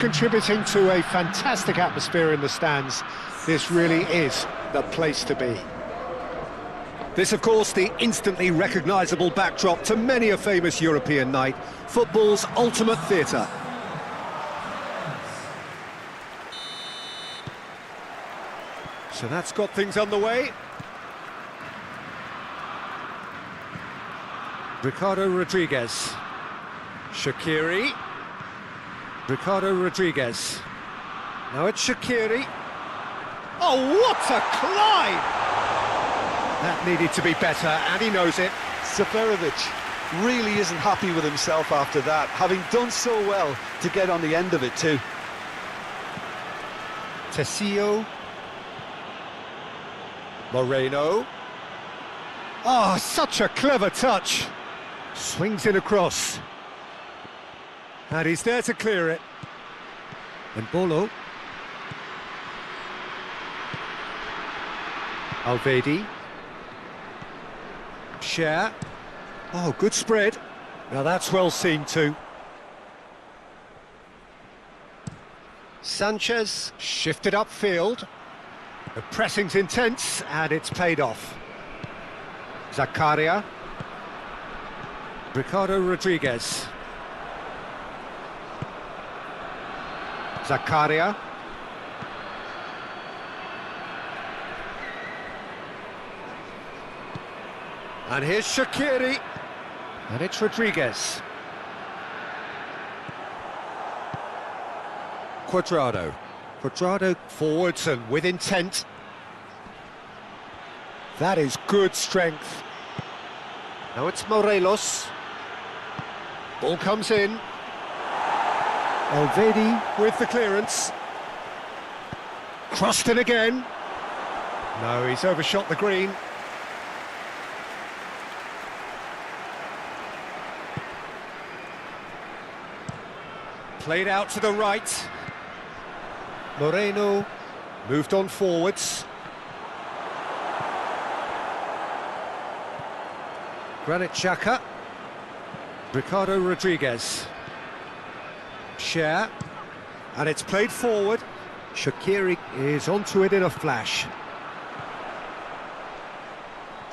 Contributing to a fantastic atmosphere in the stands. This really is the place to be. This, of course, the instantly recognisable backdrop to many a famous European night, football's ultimate theatre. So that's got things underway. Ricardo Rodriguez. Shaqiri. Ricardo Rodriguez. Now it's Shaqiri. Oh, what a climb! That needed to be better, and he knows it. Seferovic really isn't happy with himself after that, having done so well to get on the end of it too. Tessio. Moreno. Oh, such a clever touch. Swings in across. And he's there to clear it. And Bolo. Alvedi. Share. Oh, good spread. Now that's well seen too. Sanchez shifted upfield. The pressing's intense and it's paid off. Zakaria. Ricardo Rodriguez. Zakaria. And here's Shaqiri. And it's Rodriguez. Cuadrado. Cuadrado forwards and with intent. That is good strength. Now it's Morelos. Ball comes in. Alvedi with the clearance. Crossed in again. No, he's overshot the green. Played out to the right. Moreno moved on forwards. Granit Xhaka. Ricardo Rodriguez. Share. And it's played forward. Shaqiri is onto it in a flash.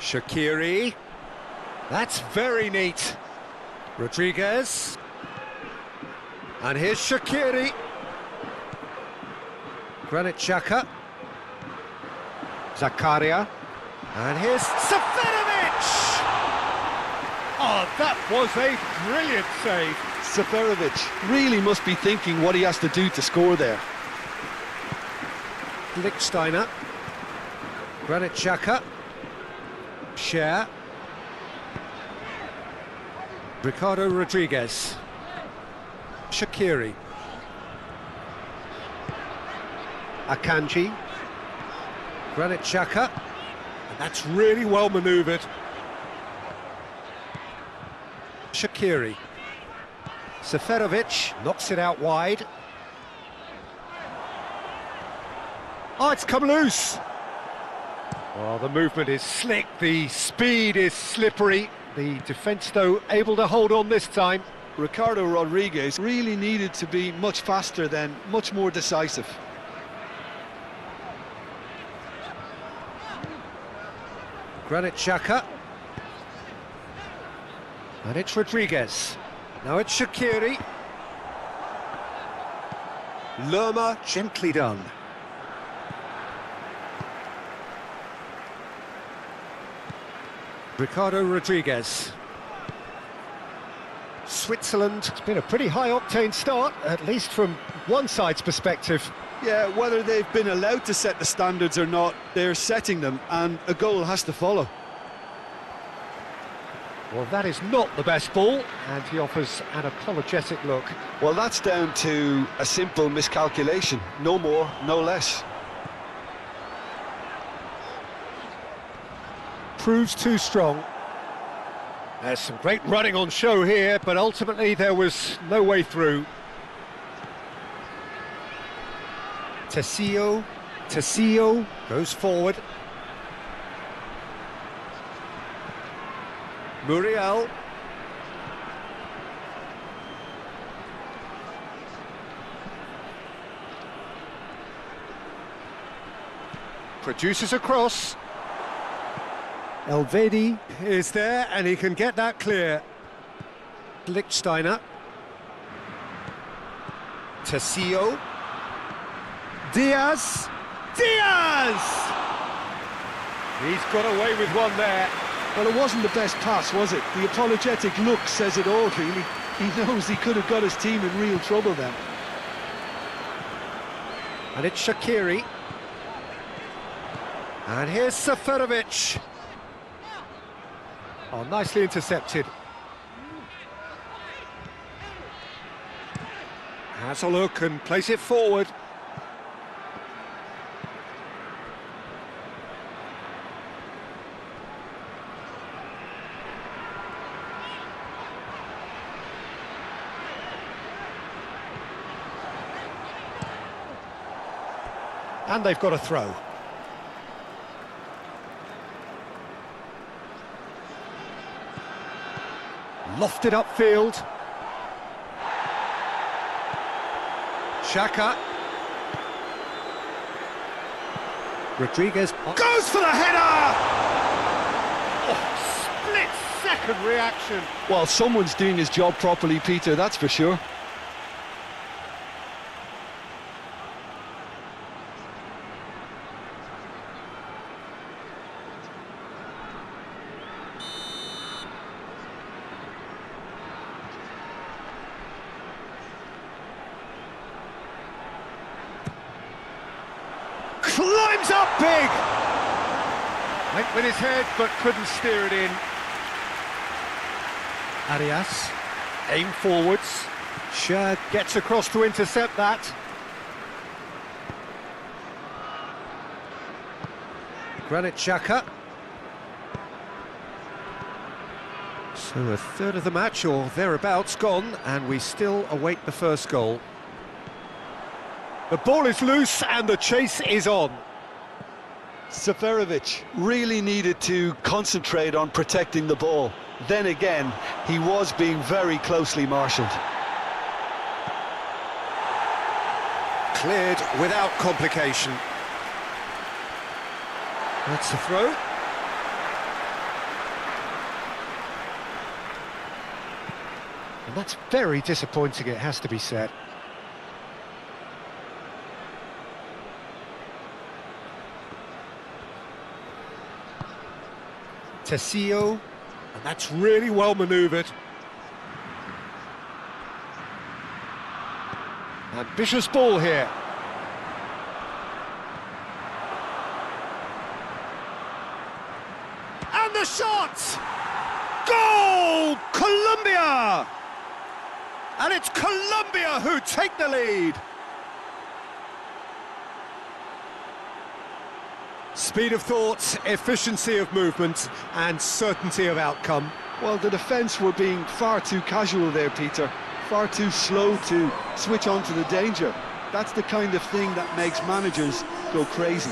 Shaqiri. That's very neat. Rodriguez. And here's Shaqiri. Granit Xhaka. Zakaria. And here's Seferovic! Oh, that was a brilliant save. Seferovic really must be thinking what he has to do to score there. Lichtsteiner. Granit Xhaka. Share. Ricardo Rodriguez. Shaqiri. Akanji. Granit Xhaka. And that's really well manoeuvred. Shaqiri. Seferovic knocks it out wide. Oh, it's come loose. Well, the movement is slick, the speed is slippery. The defence, though, able to hold on this time. Ricardo Rodriguez really needed to be much faster then, much more decisive. Granit Xhaka. And it's Rodriguez. Now it's Shaqiri. Lerma, gently done. Ricardo Rodriguez. Switzerland, it's been a pretty high-octane start, at least from one side's perspective. Yeah, whether they've been allowed to set the standards or not, they're setting them, and a goal has to follow. Well, that is not the best ball, and he offers an apologetic look. Well, that's down to a simple miscalculation. No more, no less. Proves too strong. There's some great running on show here, but ultimately there was no way through. Tessio goes forward. Muriel. Produces a cross. Elvedi is there, and he can get that clear. Lichtsteiner. Tessio. Diaz. Diaz! He's got away with one there. Well, it wasn't the best pass, was it? The apologetic look says it all, really. He knows he could have got his team in real trouble then. And it's Shaqiri. And here's Seferovic. Oh, nicely intercepted. Has a look and plays it forward. And they've got a throw. Lofted upfield. Xhaka. Rodriguez goes for the header! Oh, split-second reaction. Well, someone's doing his job properly, Peter, that's for sure. Climbs up big! Went with his head, but couldn't steer it in. Arias, aim forwards. Shad gets across to intercept that. Granit Xhaka. So a third of the match, or thereabouts, gone, and we still await the first goal. The ball is loose and the chase is on. Seferovic really needed to concentrate on protecting the ball. Then again, he was being very closely marshalled. Cleared without complication. That's the throw. And that's very disappointing, it has to be said. Tessio, and that's really well manoeuvred. Ambitious ball here. And the shot! Goal! Colombia! And it's Colombia who take the lead. Speed of thought, efficiency of movement, and certainty of outcome. Well, the defence were being far too casual there, Peter. Far too slow to switch on to the danger. That's the kind of thing that makes managers go crazy.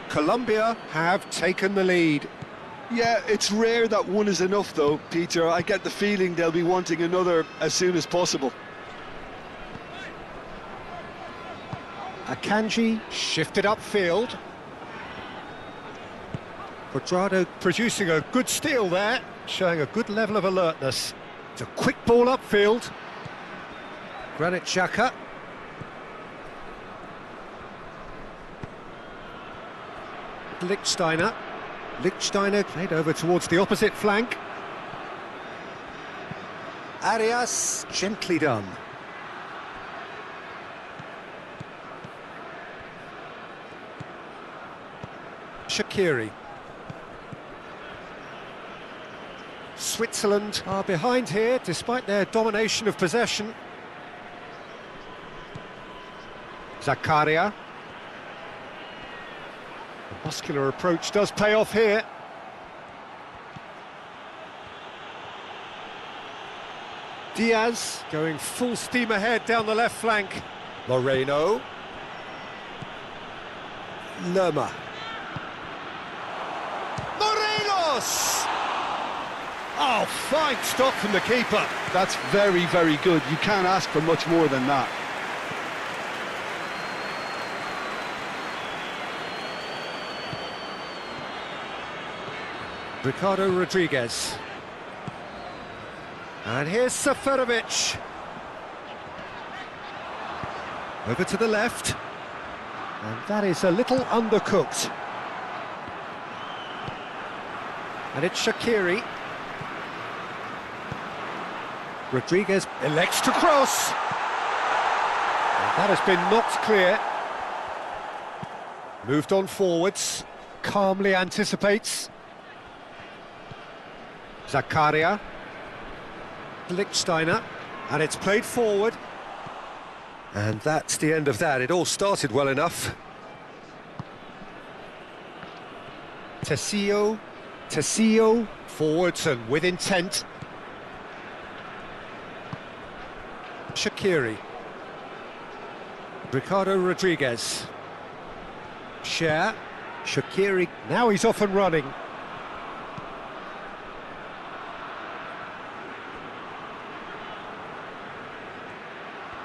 Colombia have taken the lead. Yeah, it's rare that one is enough though, Peter. I get the feeling they'll be wanting another as soon as possible. Akanji shifted upfield. Quadrado producing a good steal there, showing a good level of alertness. It's a quick ball upfield. Granit Xhaka. Lichtsteiner played over towards the opposite flank. Arias, gently done. Shaqiri. Switzerland are behind here despite their domination of possession. Zakaria. The muscular approach does pay off here. Diaz going full steam ahead down the left flank. Moreno. Lerma. Morelos! Oh, fine stop from the keeper. That's very, very good. You can't ask for much more than that. Ricardo Rodriguez. And here's Seferovic. Over to the left. And that is a little undercooked. And it's Shaqiri. Rodriguez elects to cross. And that has been knocked clear. Moved on forwards. Calmly anticipates. Zakaria. Lichtsteiner. And it's played forward. And that's the end of that. It all started well enough. Tessio. Forwards and with intent. Shaqiri. Ricardo Rodriguez. Cher. Shaqiri. Now he's off and running.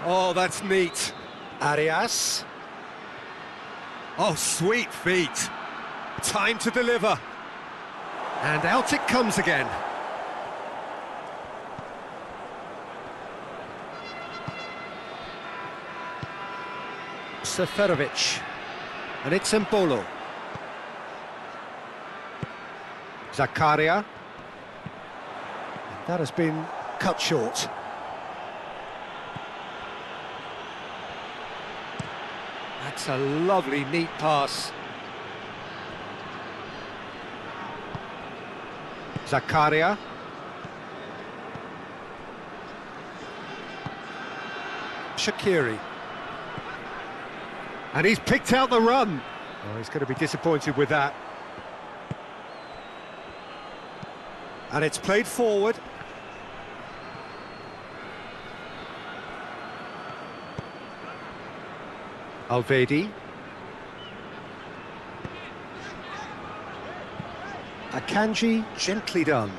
Oh, that's neat. Arias. Oh, sweet feet. Time to deliver. And out it comes again. Seferovic. And it's Embolo. Zakaria. And that has been cut short. That's a lovely, neat pass. Zakaria. Shaqiri. And he's picked out the run. Oh, he's going to be disappointed with that. And it's played forward. Alvedi. Akanji, gently done.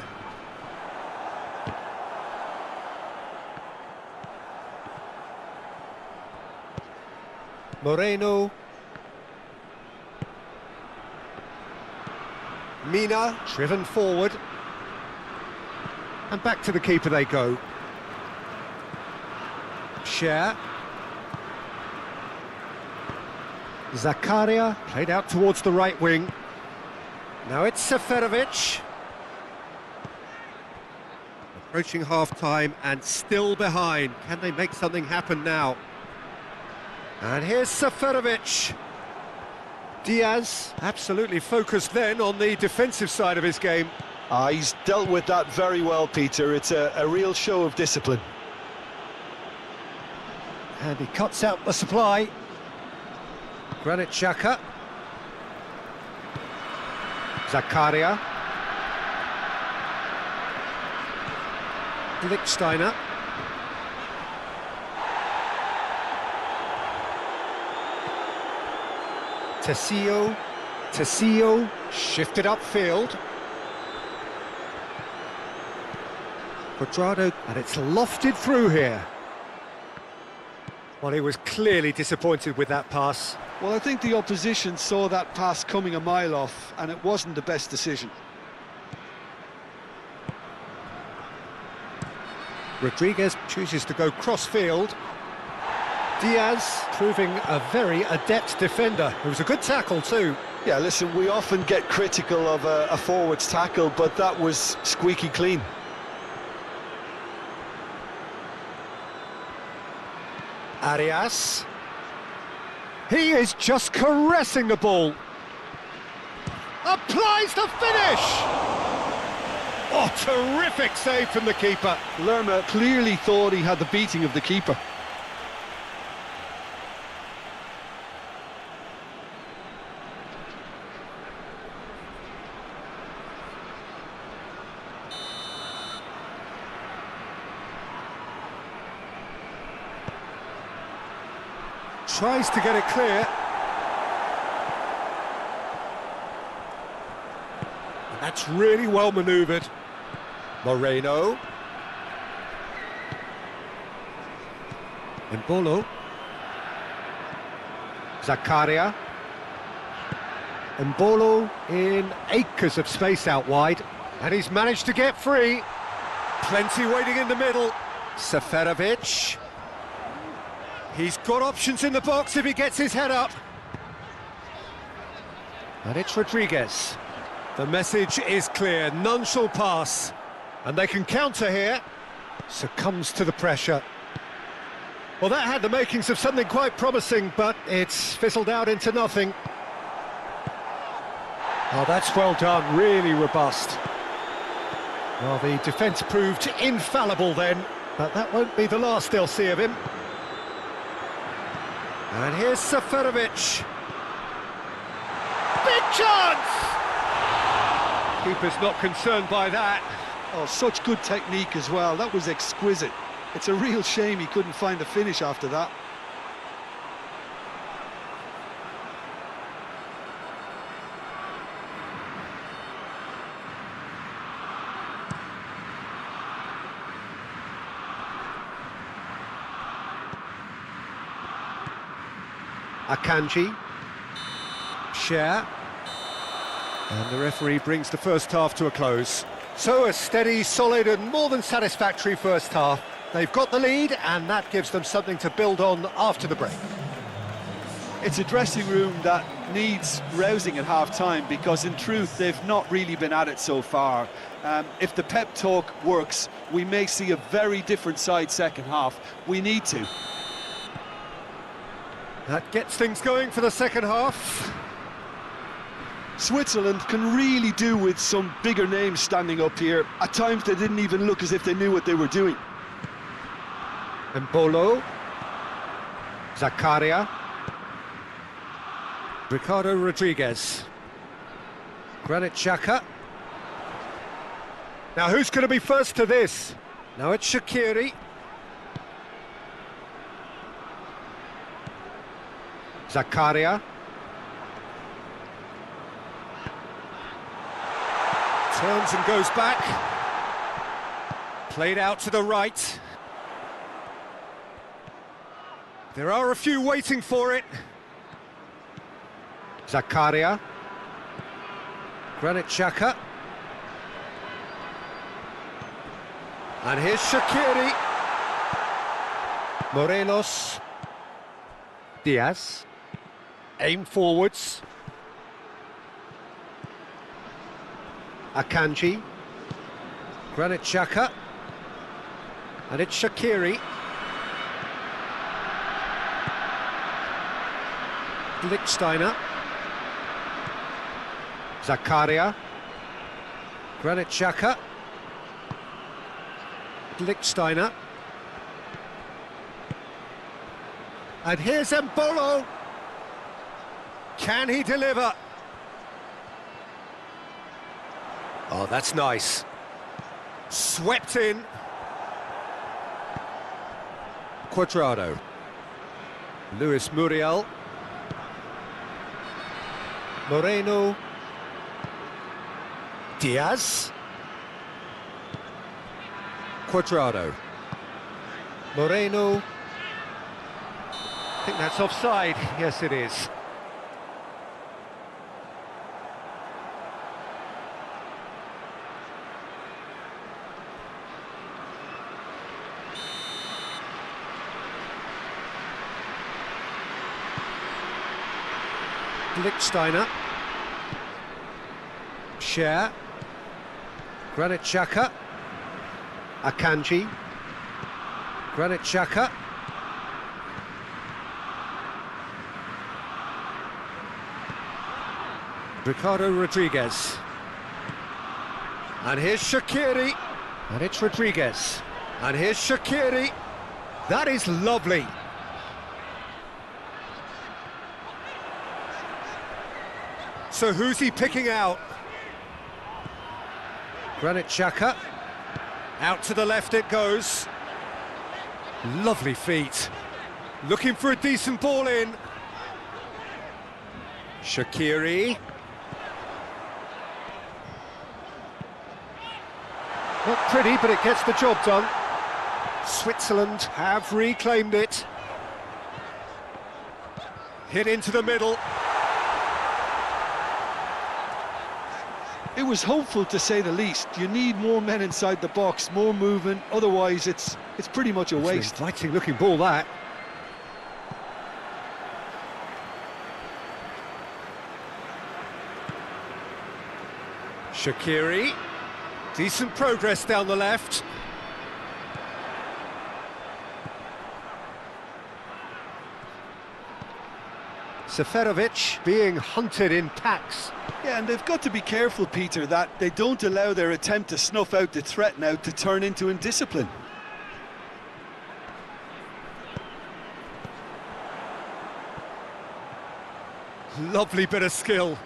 Moreno. Mina, driven forward. And back to the keeper they go. Cher. Zakaria, played out towards the right wing. Now it's Seferovic. Approaching half-time and still behind. Can they make something happen now? And here's Seferovic. Diaz, absolutely focused then on the defensive side of his game. He's dealt with that very well, Peter. It's a real show of discipline. And he cuts out the supply. Granit Xhaka. Zakaria. Lichtsteiner. Tessio. Shifted upfield. Cuadrado, and it's lofted through here. Well, he was clearly disappointed with that pass. Well, I think the opposition saw that pass coming a mile off, and it wasn't the best decision. Rodriguez chooses to go cross-field. Diaz proving a very adept defender. It was a good tackle too. Yeah, listen, we often get critical of a forward's tackle, but that was squeaky clean. Arias. He is just caressing the ball. Applies the finish! Oh, terrific save from the keeper. Lerma clearly thought he had the beating of the keeper. Tries to get it clear. And that's really well manoeuvred. Moreno. And Bolo. Zakaria. And Bolo in acres of space out wide. And he's managed to get free. Plenty waiting in the middle. Seferovic. He's got options in the box if he gets his head up. And it's Rodriguez. The message is clear, none shall pass. And they can counter here. Succumbs to the pressure. Well, that had the makings of something quite promising, but it's fizzled out into nothing. Oh, that's well done, really robust. Well, the defence proved infallible then, but that won't be the last they'll see of him. And here's Seferovic. Big chance! Keeper's not concerned by that. Oh, such good technique as well. That was exquisite. It's a real shame he couldn't find the finish after that. Akanji. Cher. And the referee brings the first half to a close. So a steady, solid and more than satisfactory first half. They've got the lead and that gives them something to build on after the break. It's a dressing room that needs rousing at half-time because in truth they've not really been at it so far. If the pep talk works, we may see a very different side second half. We need to. That gets things going for the second half. Switzerland can really do with some bigger names standing up here. At times they didn't even look as if they knew what they were doing. And Bolo. Zakaria. Ricardo Rodriguez. Granit Xhaka. Now who's going to be first to this? Now it's Shaqiri. Zakaria. Turns and goes back. Played out to the right. There are a few waiting for it. Zakaria. Granit Xhaka. And here's Shaqiri. Morelos. Diaz. Aim forwards. Akanji. Granit Xhaka. And it's Shaqiri. Lichtsteiner. Zakaria. Granit Xhaka. Lichtsteiner. And here's Mbolo. Can he deliver? Oh, that's nice. Swept in. Cuadrado. Luis Muriel. Moreno. Diaz. Cuadrado. Moreno. I think that's offside. Yes, it is. Lichtsteiner. Cher. Granit Xhaka. Akanji. Granit Xhaka. Ricardo Rodriguez. And here's Shaqiri. And it's Rodriguez. And here's Shaqiri. That is lovely. So who's he picking out? Granit Xhaka. Out to the left it goes. Lovely feet. Looking for a decent ball in. Shaqiri. Not pretty, but it gets the job done. Switzerland have reclaimed it. Hit into the middle. It was hopeful, to say the least. You need more men inside the box, more movement, otherwise it's pretty much a waste. Inviting looking ball, that. Shaqiri. Decent progress down the left. Seferovic being hunted in packs. Yeah, and they've got to be careful, Peter, that they don't allow their attempt to snuff out the threat now to turn into indiscipline. Lovely bit of skill.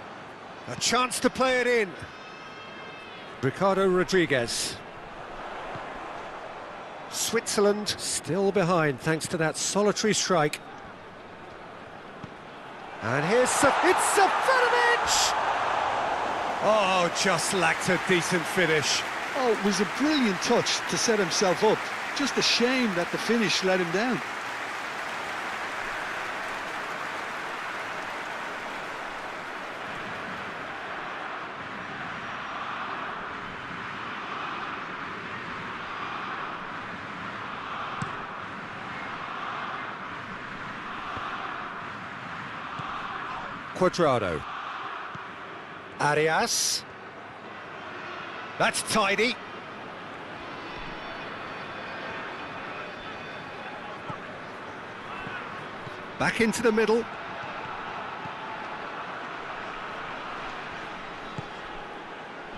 A chance to play it in. Ricardo Rodriguez. Switzerland still behind thanks to that solitary strike. And here's it's Seferovic! Oh, just lacked a decent finish. Oh, it was a brilliant touch to set himself up. Just a shame that the finish let him down. Cuadrado. Arias. That's tidy. Back into the middle.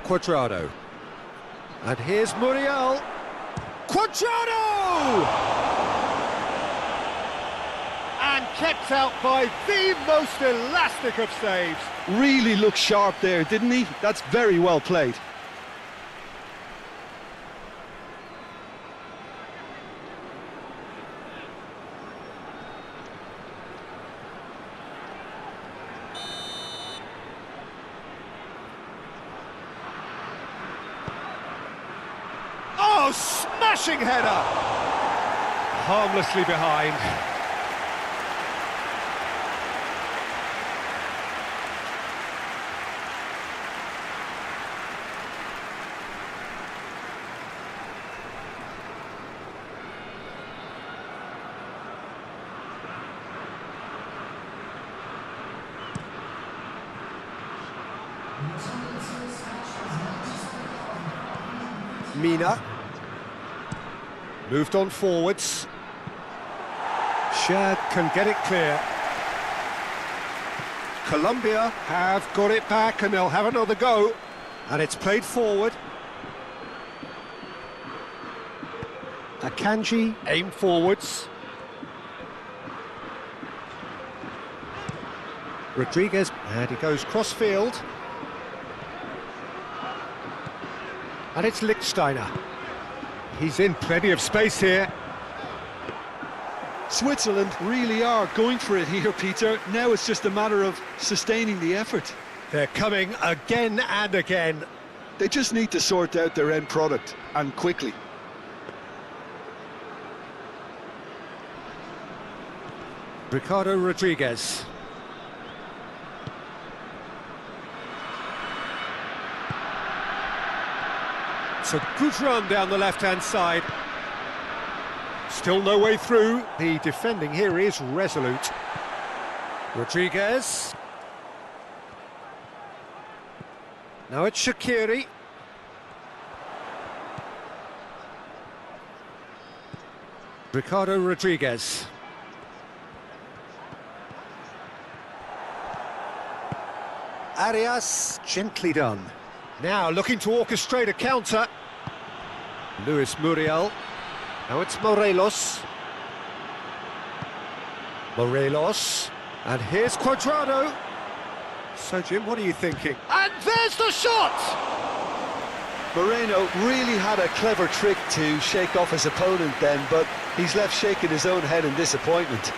Cuadrado. And here's Muriel. Cuadrado! And kept out by the most elastic of saves. Really looked sharp there, didn't he? That's very well played. Oh, smashing header! Harmlessly behind. Mina. Moved on forwards. Shad can get it clear. Colombia have got it back and they'll have another go. And it's played forward. Akanji aim forwards. Rodriguez, and he goes cross-field. And it's Lichtsteiner. He's in plenty of space here. Switzerland really are going for it here, Peter. Now it's just a matter of sustaining the effort. They're coming again and again. They just need to sort out their end product, and quickly. Ricardo Rodriguez. It's a good run down the left-hand side. Still no way through. The defending here is resolute. Rodriguez. Now it's Shaqiri. Ricardo Rodriguez. Arias, gently done. Now looking to orchestrate a counter. Luis Muriel. Now it's Morelos. Morelos. And here's Cuadrado. So, Jim, what are you thinking? And there's the shot! Moreno really had a clever trick to shake off his opponent then, but he's left shaking his own head in disappointment.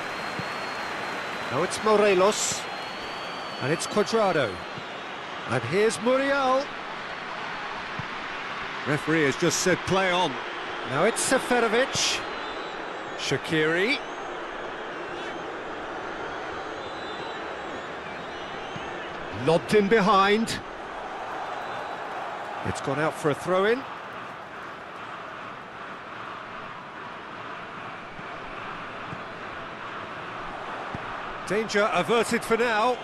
Now it's Morelos. And it's Cuadrado. And here's Muriel. Referee has just said play on. Now it's Seferovic. Shaqiri. Lobbed in behind. It's gone out for a throw-in. Danger averted for now.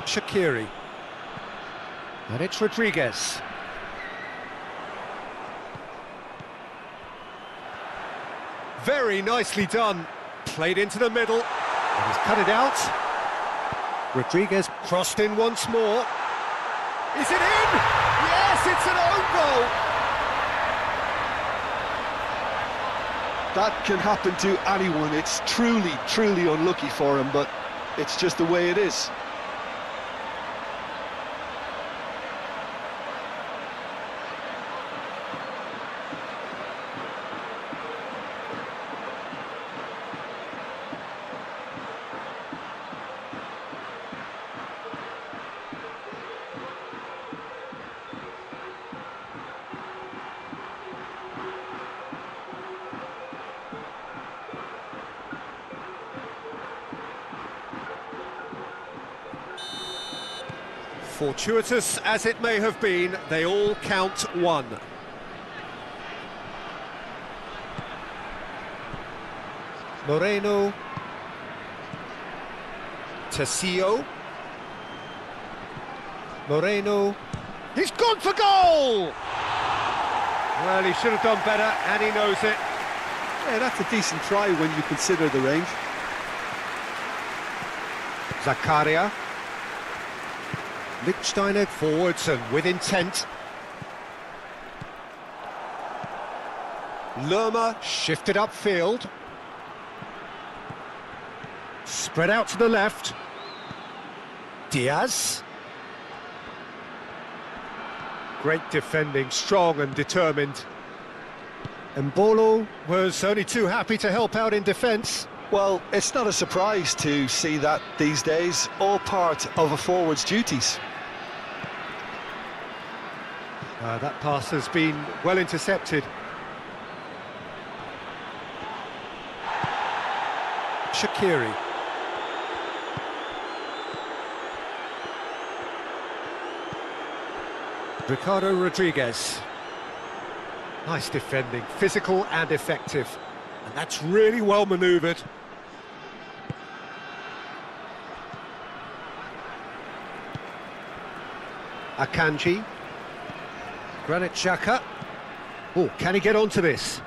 Shaqiri. And it's Rodriguez. Very nicely done. Played into the middle. And he's cut it out. Rodriguez crossed in once more. Is it in? Yes, it's an own goal. That can happen to anyone. It's truly, truly unlucky for him, but it's just the way it is. Fortuitous as it may have been, they all count one. Moreno. Tessio. Moreno. He's gone for goal! Well, he should have done better, and he knows it. Yeah, that's a decent try when you consider the range. Zakaria. Lichtsteiner forwards and with intent. Lerma shifted upfield. Spread out to the left. Diaz. Great defending, strong and determined. Mbolo was only too happy to help out in defence. Well, it's not a surprise to see that these days, all part of a forward's duties. That pass has been well intercepted. Shaqiri. Ricardo Rodriguez. Nice defending, physical and effective. And that's really well manoeuvred. Akanji. Granit Xhaka. Oh, can he get onto this?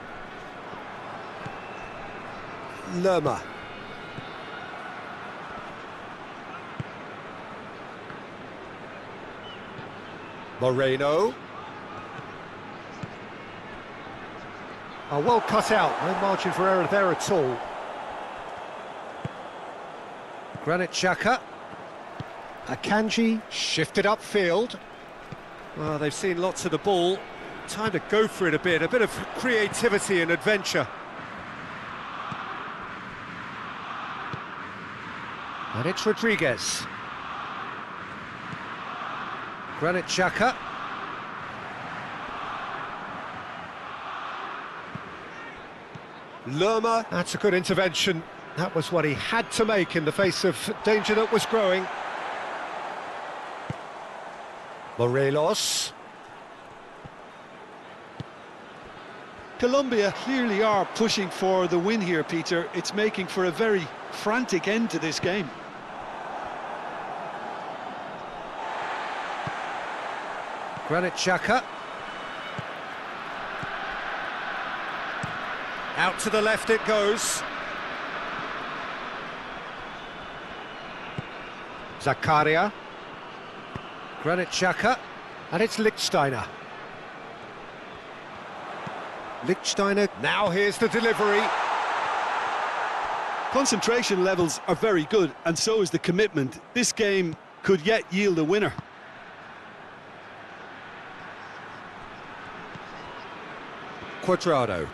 Lerma. Moreno. Oh, well cut out, no margin for error there at all. Granit Xhaka. Akanji shifted upfield. Well, they've seen lots of the ball. Time to go for it a bit of creativity and adventure. And it's Rodriguez. Granit Xhaka. Lerma. That's a good intervention. That was what he had to make in the face of danger that was growing. Morelos. Colombia clearly are pushing for the win here, Peter. It's making for a very frantic end to this game. Granit Xhaka. Out to the left it goes. Zakaria. Granit Xhaka. And it's Lichtsteiner. Lichtsteiner. Now here's the delivery. Concentration levels are very good, and so is the commitment. This game could yet yield a winner. Cuadrado.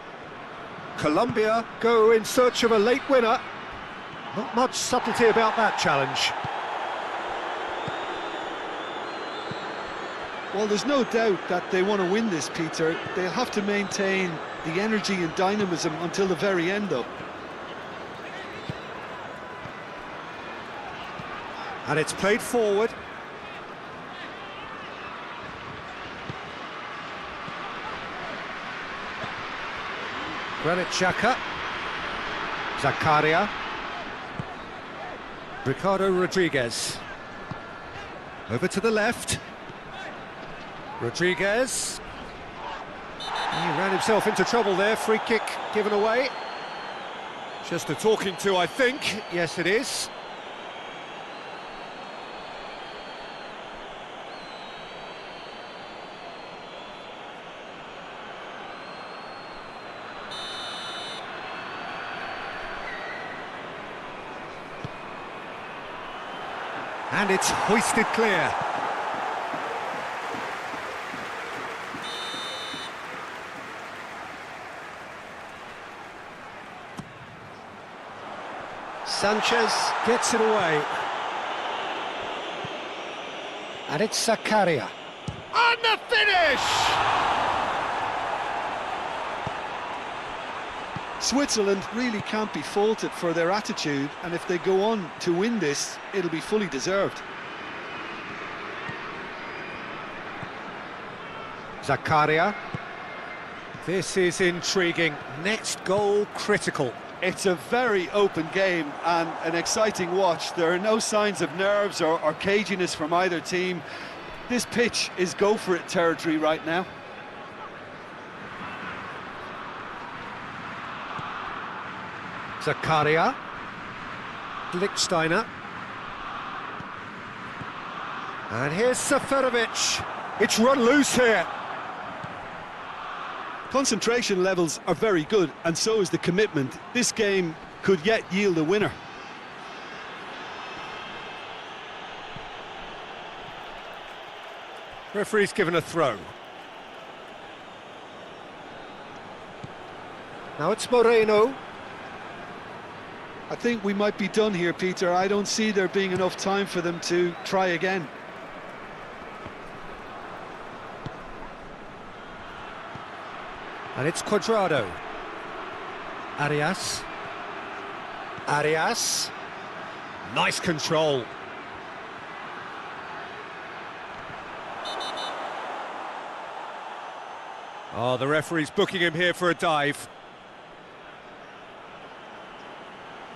Colombia go in search of a late winner. Not much subtlety about that challenge. Well, there's no doubt that they want to win this, Peter. They'll have to maintain the energy and dynamism until the very end, though. And it's played forward. Granit Xhaka. Zakaria. Ricardo Rodriguez. Over to the left. Rodriguez. He ran himself into trouble there. Free kick given away. Just a talking to, I think. Yes, it is. And it's hoisted clear. Sanchez Gets it away. and it's Zakaria. And the finish! Switzerland really can't be faulted for their attitude, and if they go on to win this, it'll be fully deserved. Zakaria. This is intriguing. Next goal critical. It's a very open game and an exciting watch. There are no signs of nerves or caginess from either team. This pitch is go-for-it territory right now. Zakaria. Lichtsteiner. And here's Seferovic. It's run loose here. Concentration levels are very good, and so is the commitment. This game could yet yield a winner. Referee's given a throw. Now it's Moreno. I think we might be done here, Peter. I don't see there being enough time for them to try again. And it's Cuadrado. Arias. Arias. Nice control. Oh, the referee's booking him here for a dive.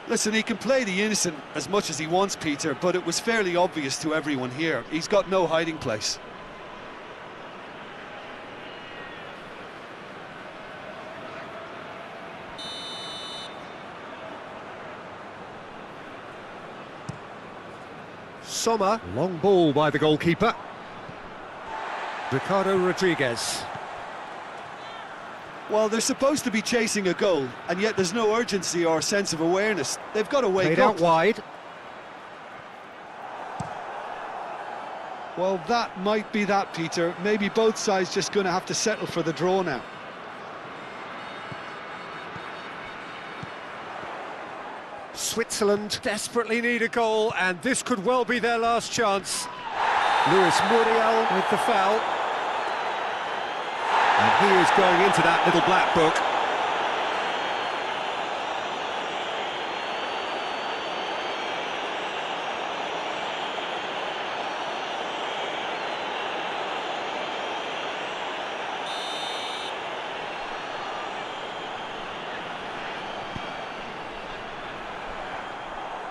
Listen, he can play the innocent as much as he wants, Peter, but it was fairly obvious to everyone here. He's got no hiding place. Sommer. Long ball by the goalkeeper. Ricardo Rodriguez. Well, they're supposed to be chasing a goal, and yet there's no urgency or sense of awareness. They've got to wake Played up. out wide. Well, that might be that, Peter. Maybe both sides just going to have to settle for the draw now. Switzerland desperately need a goal, and this could well be their last chance. Luis Muriel with the foul. And he is going into that little black book.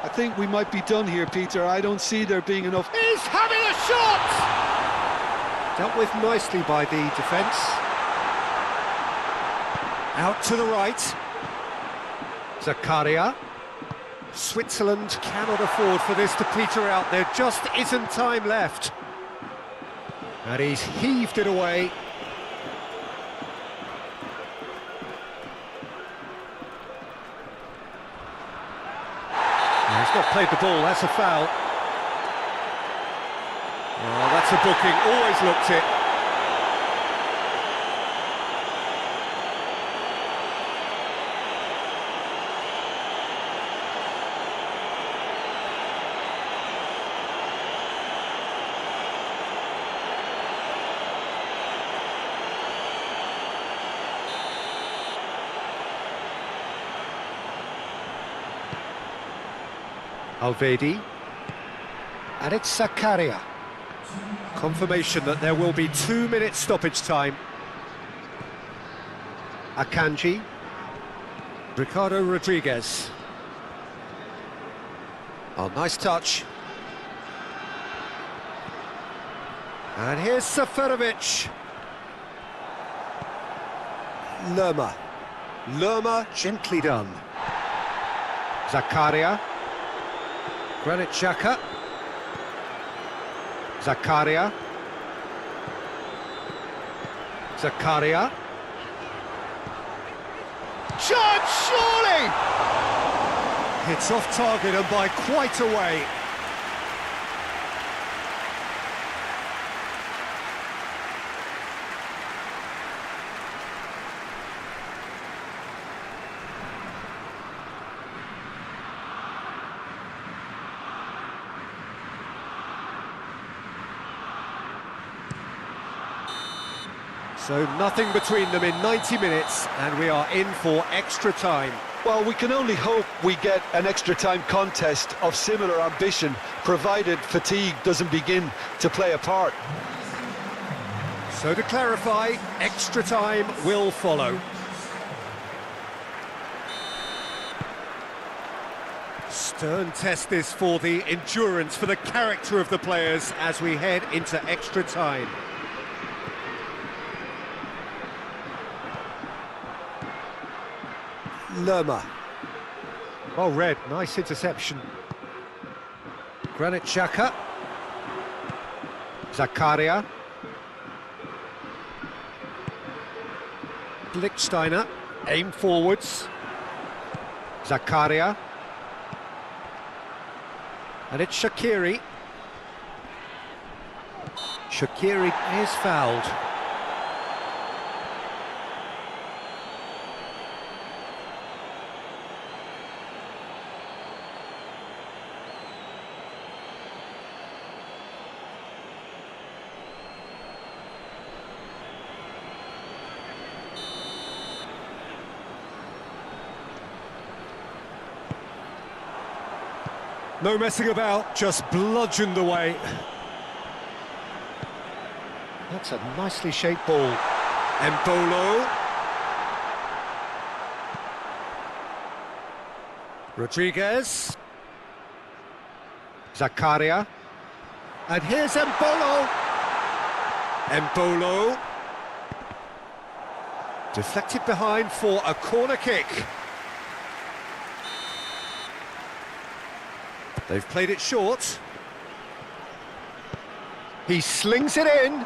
I think we might be done here, Peter. I don't see there being enough. He's having a shot! Dealt with nicely by the defence. Out to the right. Zakaria. Switzerland cannot afford for this to peter out. There just isn't time left. And he's heaved it away. He's not played the ball, that's a foul. Oh, that's a booking, always looked it. Alvedi. And it's Zakaria. Confirmation that there will be 2 minutes stoppage time. Akanji. Ricardo Rodriguez. Oh, nice touch. And here's Seferovic. Lerma. Lerma, gently done. Zakaria. Granit Xhaka. Zakaria. Zakaria. Chance, surely! It's off target and by quite a way. So nothing between them in 90 minutes, and we are in for extra time. Well, we can only hope we get an extra time contest of similar ambition, provided fatigue doesn't begin to play a part. So to clarify, extra time will follow. Stern test this for the endurance, for the character of the players as we head into extra time. Lerma. Well read, nice interception. Granit Xhaka. Zakaria. Lichtsteiner, aim forwards. Zakaria. And it's Shaqiri. Shaqiri is fouled. No messing about, just bludgeoned away. That's a nicely shaped ball. Embolo. Rodriguez. Zakaria. And here's Embolo. Embolo. Deflected behind for a corner kick. They've played it short. He slings it in.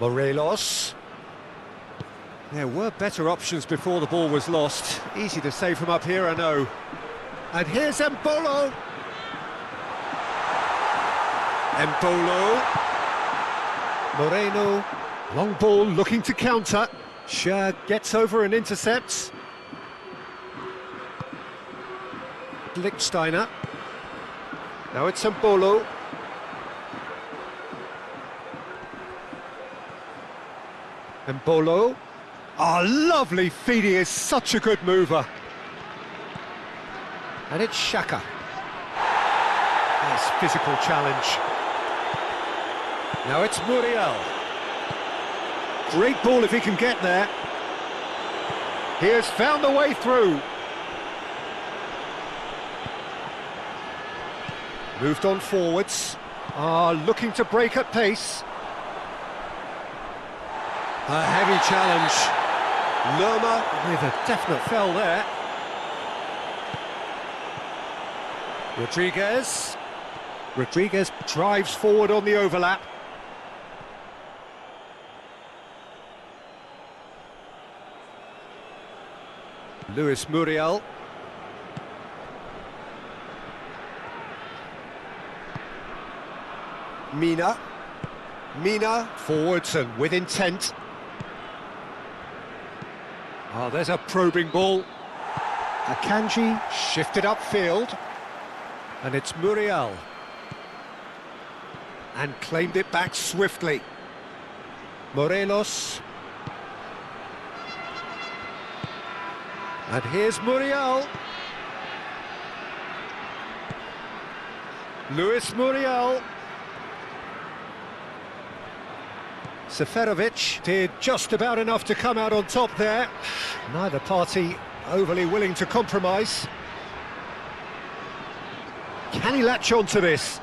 Morelos. There were better options before the ball was lost. Easy to save from up here, I know. And here's Embolo. Embolo. Moreno. Long ball looking to counter. Shah gets over and intercepts. Lichtsteiner. Now it's Embolo. Embolo. Oh, lovely feed, he is such a good mover. And it's Xhaka. Nice physical challenge. Now it's Muriel. Great ball if he can get there. He has found a way through. Moved on forwards. Looking to break at pace. A heavy challenge. Lerma with a definite foul there. Rodriguez. Rodriguez drives forward on the overlap. Luis Muriel. Mina. Mina forwards and with intent. There's a probing ball. Akanji shifted upfield. And it's Muriel. And claimed it back swiftly. Morelos. And here's Muriel. Luis Muriel. Seferovic did just about enough to come out on top there. Neither party overly willing to compromise. Can he latch on to this?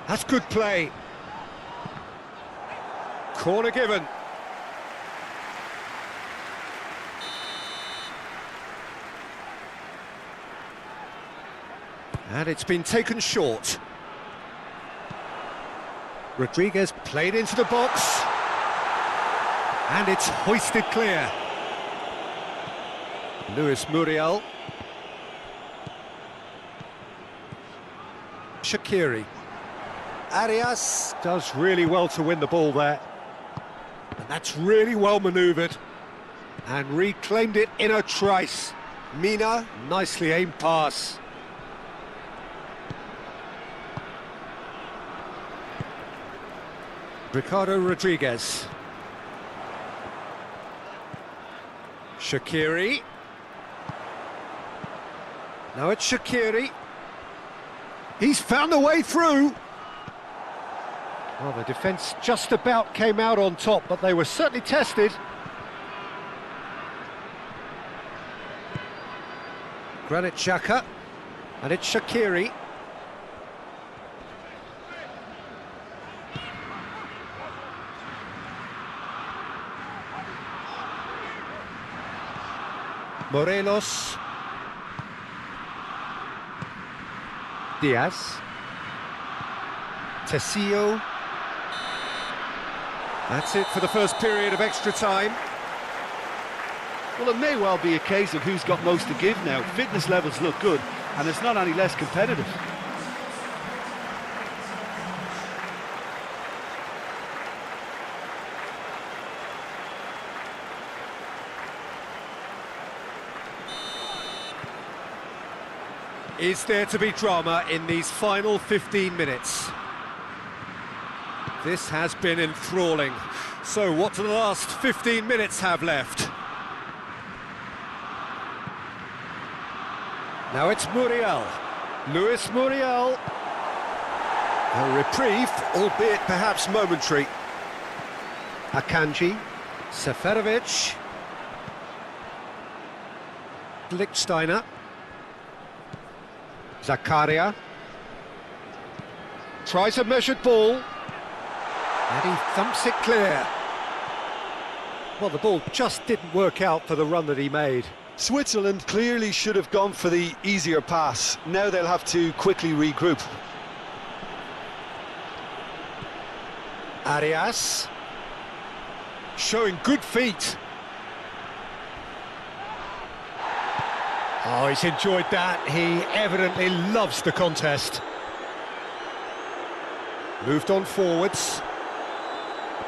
That's good play. Corner given. And it's been taken short. Rodriguez played into the box. And it's hoisted clear. Luis Muriel. Shaqiri. Arias does really well to win the ball there. And that's really well manoeuvred. And reclaimed it in a trice. Mina, nicely aimed pass. Ricardo Rodriguez. Shaqiri. Now it's Shaqiri. He's found a way through. Well, the defence just about came out on top, but they were certainly tested. Granit Xhaka. And it's Shaqiri. Morelos. Diaz. Tessio. That's it for the first period of extra time. Well, it may well be a case of who's got most to give now. Fitness levels look good, and it's not any less competitive. Is there to be drama in these final 15 minutes? This has been enthralling. So what do the last 15 minutes have left? Now it's Muriel. Luis Muriel. A reprieve, albeit perhaps momentary. Akanji. Seferovic. Lichtsteiner. Zakaria. Tries a measured ball. And he thumps it clear. Well, the ball just didn't work out for the run that he made. Switzerland clearly should have gone for the easier pass. Now they'll have to quickly regroup. Arias. Showing good feet. Oh, he's enjoyed that. He evidently loves the contest. Moved on forwards.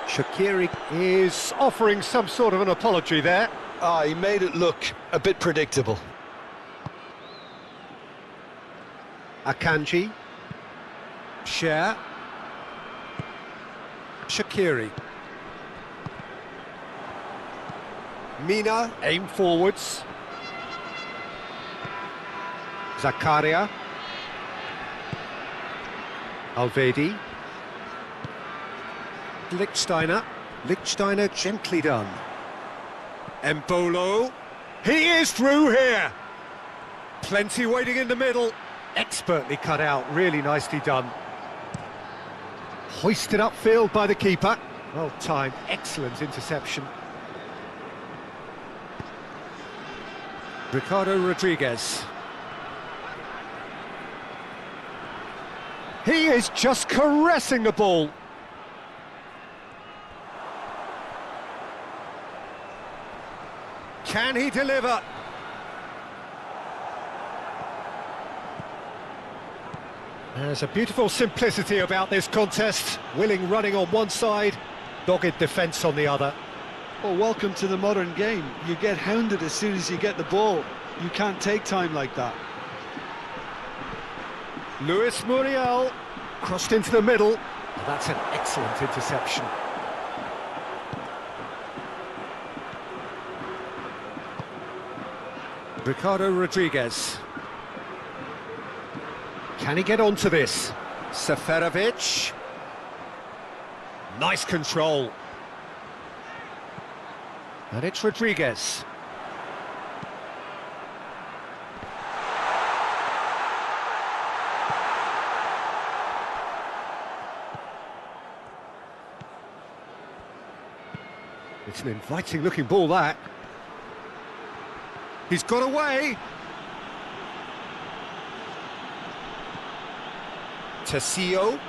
Shaqiri is offering some sort of an apology there. He made it look a bit predictable. Akanji. Cher. Shaqiri. Mina, aim forwards. Zakaria. Alvedi. Lichtsteiner. Lichtsteiner gently done. Embolo. He is through here. Plenty waiting in the middle. Expertly cut out. Really nicely done. Hoisted upfield by the keeper. Well timed. Excellent interception. Ricardo Rodriguez. He is just caressing the ball. Can he deliver? There's a beautiful simplicity about this contest. Willing running on one side, dogged defence on the other. Well, welcome to the modern game. You get hounded as soon as you get the ball. You can't take time like that. Luis Muriel. Crossed into the middle. That's an excellent interception. Ricardo Rodriguez. Can he get onto this? Seferovic. Nice control. And it's Rodriguez. It's an inviting looking ball, that. He's got away. Tessio.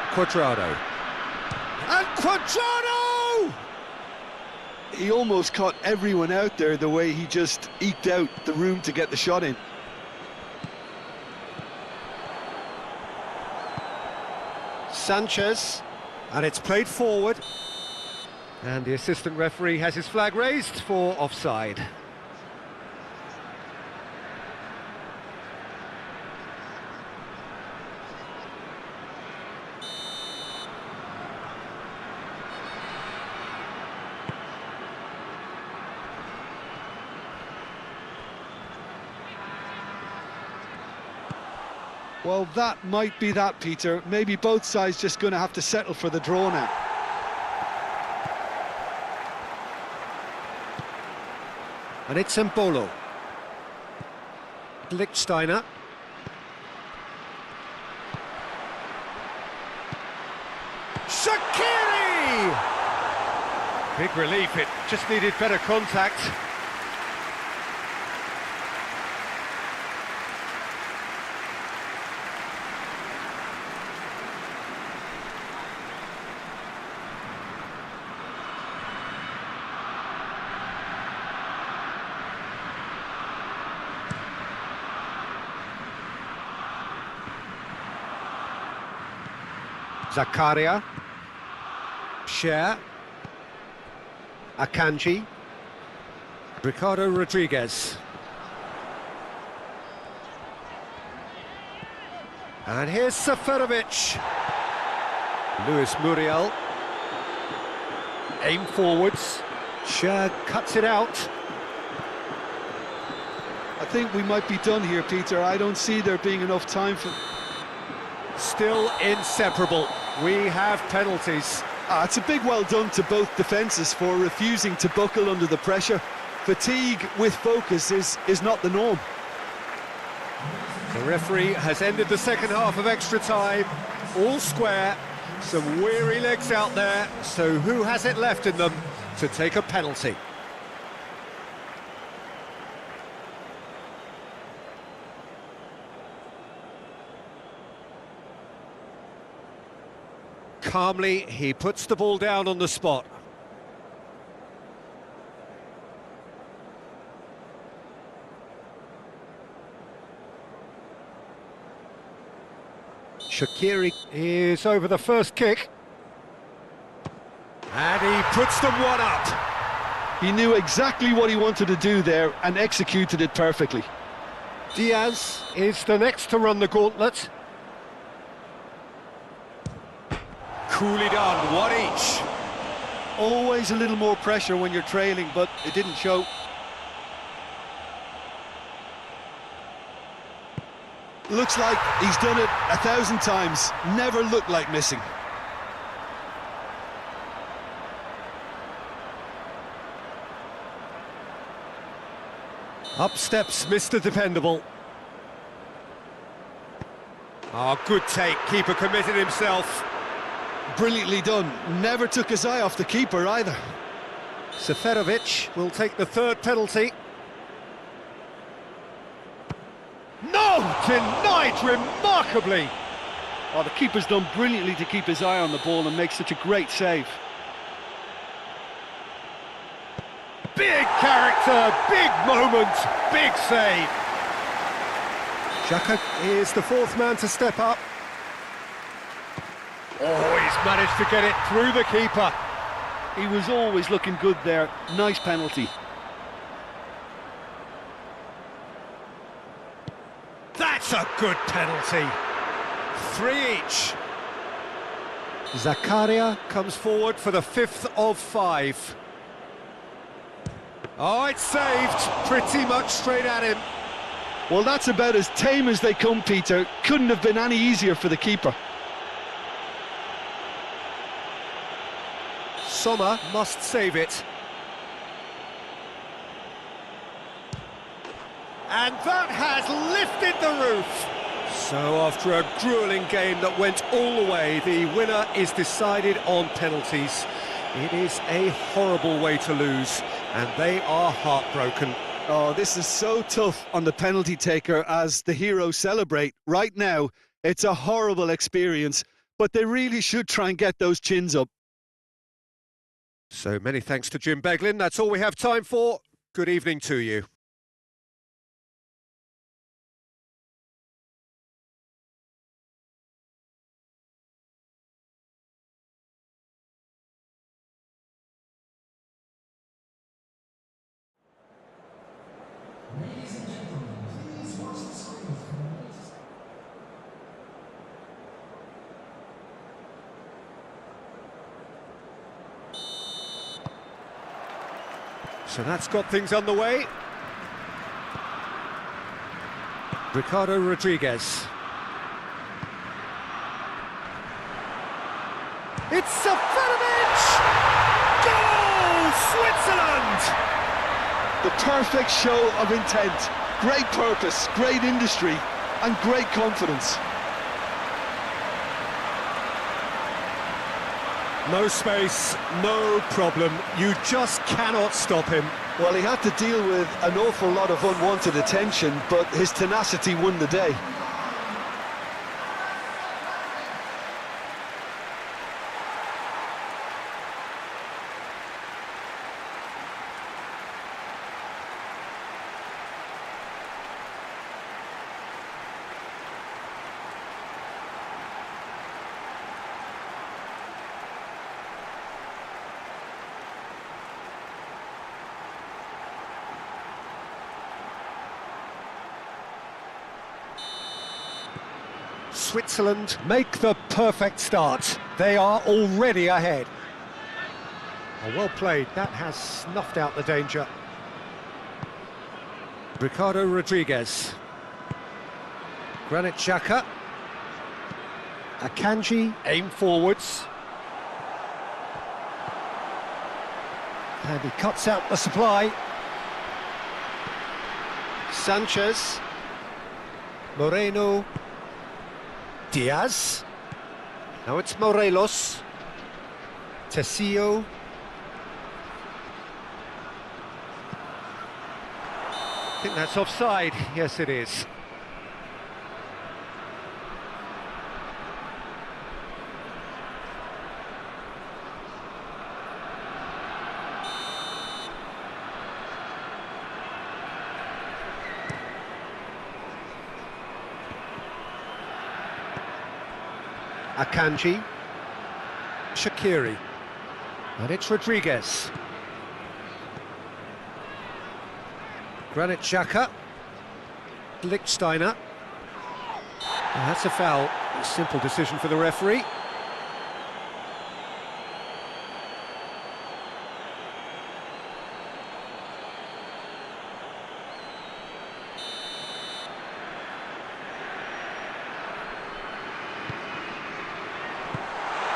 Cuadrado. And Cuadrado! He almost caught everyone out there the way he just eked out the room to get the shot in. Sanchez. And it's played forward. And the assistant referee has his flag raised for offside. Well, that might be that, Peter. Maybe both sides just going to have to settle for the draw now. And it's Mbolo. Lichtsteiner. Shaqiri! Big relief, it just needed better contact. Zakaria, Cher, Akanji, Ricardo Rodriguez. And here's Seferovic. Luis Muriel. Aim forwards. Cher cuts it out. I think we might be done here, Peter. I don't see there being enough time for... Still inseparable. We have penalties. It's a big well done to both defences for refusing to buckle under the pressure. Fatigue with focus is not the norm. The referee has ended the second half of extra time. All square. Some weary legs out there. So who has it left in them to take a penalty? Calmly, he puts the ball down on the spot. Shaqiri is over the first kick. And he puts them one up. He knew exactly what he wanted to do there and executed it perfectly. Diaz is the next to run the gauntlet. Coolly done, one each. Always a little more pressure when you're trailing, but it didn't show. Looks like he's done it 1,000 times. Never looked like missing. Up steps Mr. Dependable. Oh, good take. Keeper committed himself. Brilliantly done. Never took his eye off the keeper either. Seferovic will take the third penalty. No! Denied remarkably! Oh, the keeper's done brilliantly to keep his eye on the ball and make such a great save. Big character, big moment, big save. Xhaka is the fourth man to step up. Oh, he's managed to get it through the keeper. He was always looking good there. Nice penalty. a good penalty. 3 each. Zakaria comes forward for the 5th of 5. Oh, it's saved. Pretty much straight at him. Well, that's about as tame as they come, Peter. Couldn't have been any easier for the keeper. Sommer must save it. And that has lifted the roof. So after a gruelling game that went all the way, the winner is decided on penalties. It is a horrible way to lose, and they are heartbroken. Oh, this is so tough on the penalty taker as the heroes celebrate. Right now, it's a horrible experience, but they really should try and get those chins up. So many thanks to Jim Beglin. That's all we have time for. Good evening to you. Ladies and gentlemen, please watch the screen for the latest. So that's got things underway. Ricardo Rodriguez. It's Sefanovic! Goal! Switzerland! The perfect show of intent. Great purpose, great industry, and great confidence. No space, no problem. You just cannot stop him. Well, he had to deal with an awful lot of unwanted attention, but his tenacity won the day. Switzerland make the perfect start. They are already ahead. Oh, well played. That has snuffed out the danger. Ricardo Rodriguez. Granit Xhaka. Akanji, aim forwards. And he cuts out the supply. Sanchez. Moreno. Diaz. Now it's Morelos. Tessio. I think that's offside. Yes, it is. Akanji, Shaqiri, and it's Rodriguez. Granit Xhaka, Lichtsteiner. And that's a foul. A simple decision for the referee.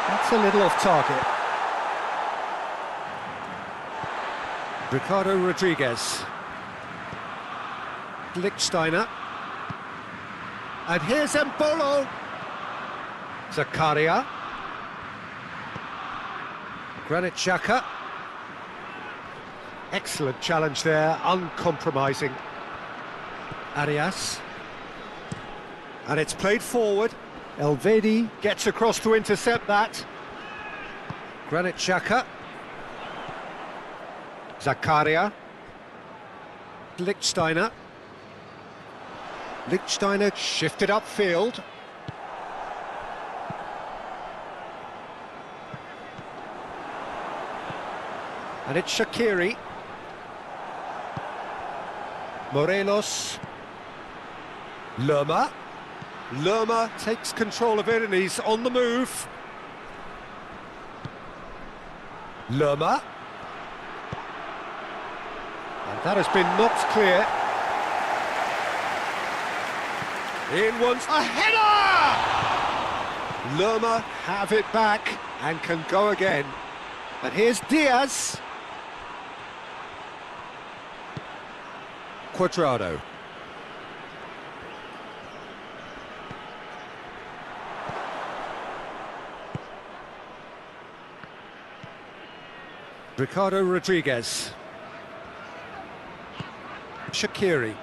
That's a little off target. Ricardo Rodriguez. Lichtsteiner. And here's Embolo. Zakaria. Granit Xhaka. Excellent challenge there, uncompromising. Arias. And it's played forward. Elvedi gets across to intercept that. Granit Xhaka. Zakaria. Lichtsteiner. Lichtsteiner shifted upfield. And it's Shaqiri. Morelos. Lerma. Lerma takes control of it and he's on the move. Lerma. And that has been knocked clear. In once, a header! Lerma have it back and can go again. And here's Diaz. Cuadrado. Ricardo Rodriguez. Shaqiri.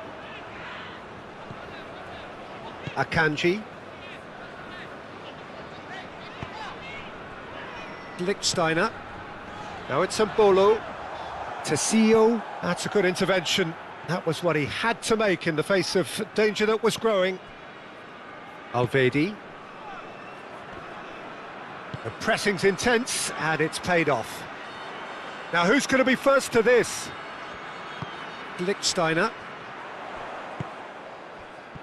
Akanji. Lichtsteiner. Now it's Mbolo. Tessio. That's a good intervention. That was what he had to make in the face of danger that was growing. Alvedi. The pressing's intense and it's paid off. Now who's going to be first to this? Lichtsteiner.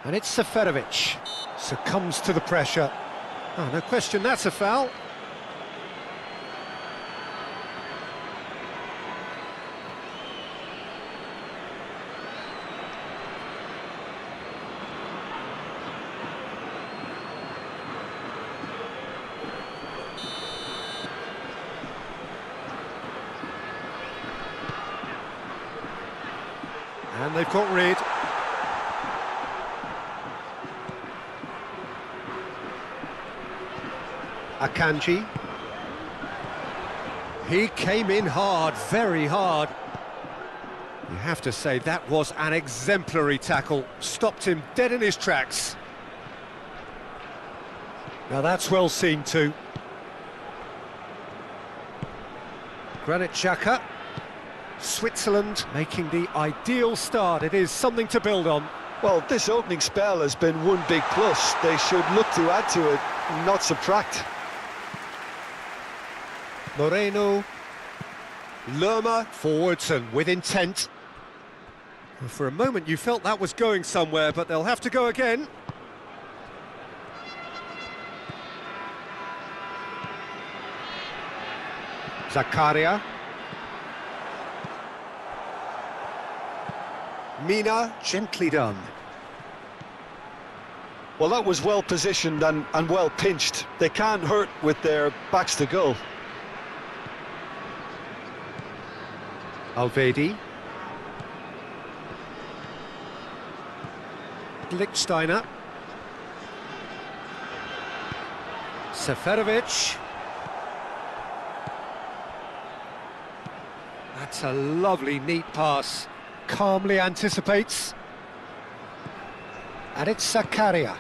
And it's Seferovic. Succumbs to the pressure. Oh, no question, that's a foul. And they've got rid. Akanji. He came in hard, very hard. You have to say that was an exemplary tackle. Stopped him dead in his tracks. Now that's well seen too. Granit Xhaka. Switzerland making the ideal start. It is something to build on. Well, this opening spell has been one big plus. They should look to add to it, not subtract. Moreno. Lerma forwards and with intent. For a moment you felt that was going somewhere, but they'll have to go again. Zakaria. Mina, gently done. Well, that was well positioned and well pinched. They can't hurt with their backs to goal. Alvedi. Lichtsteiner. Seferovic. That's a lovely, neat pass. Calmly anticipates. And it's Zakaria.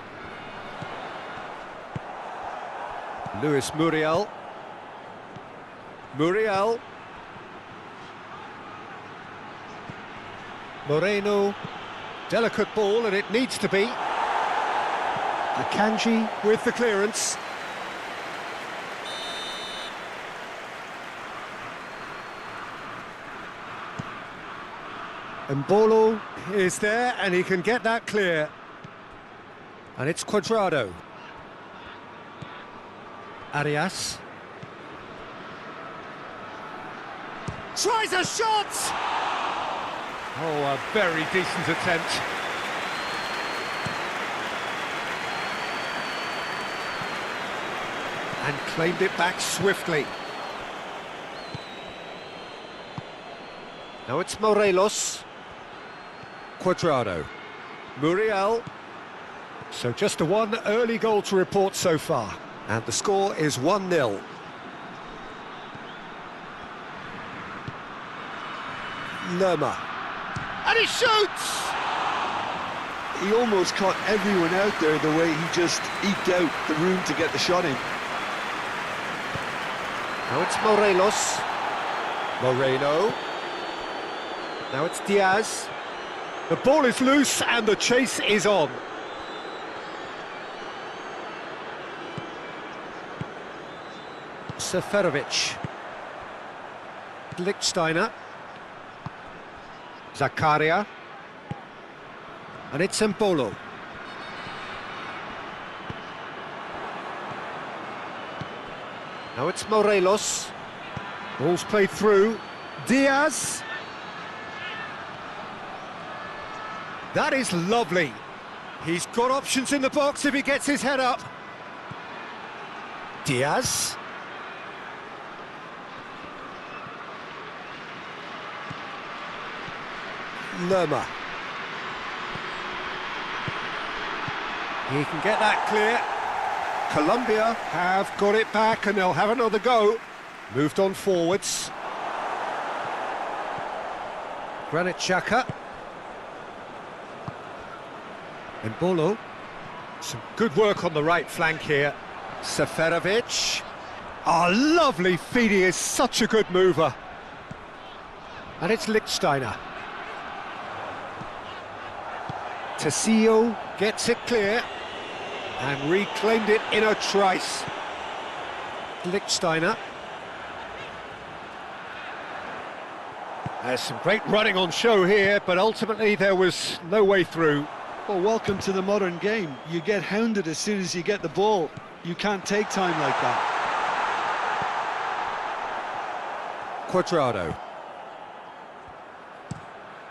Luis Muriel. Muriel. Moreno. Delicate ball, and it needs to be. Akanji with the clearance. Mbolo is there, and he can get that clear. And it's Cuadrado. Arias. Tries a shot! Oh, a very decent attempt. And claimed it back swiftly. Now it's Morelos. Cuadrado. Muriel. So just the one early goal to report so far. And the score is 1-0. Lerma. And he shoots! He almost caught everyone out there the way he just eked out the room to get the shot in. Now it's Morelos. Moreno. Now it's Diaz. The ball is loose and the chase is on. Seferovic. Lichtsteiner. Zakaria. And it's Mbolo. Now it's Morelos. Ball's played through. Diaz. That is lovely. He's got options in the box if he gets his head up. Diaz. Lerma. He can get that clear. Colombia have got it back and they'll have another go. Moved on forwards. Granit Xhaka. And Bolo. Some good work on the right flank here. Seferovic. Oh, lovely feed, he is such a good mover. And it's Lichtsteiner. Tessio gets it clear and reclaimed it in a trice. Lichtsteiner. There's some great running on show here, but ultimately there was no way through. Well, welcome to the modern game. You get hounded as soon as you get the ball. You can't take time like that. Cuadrado.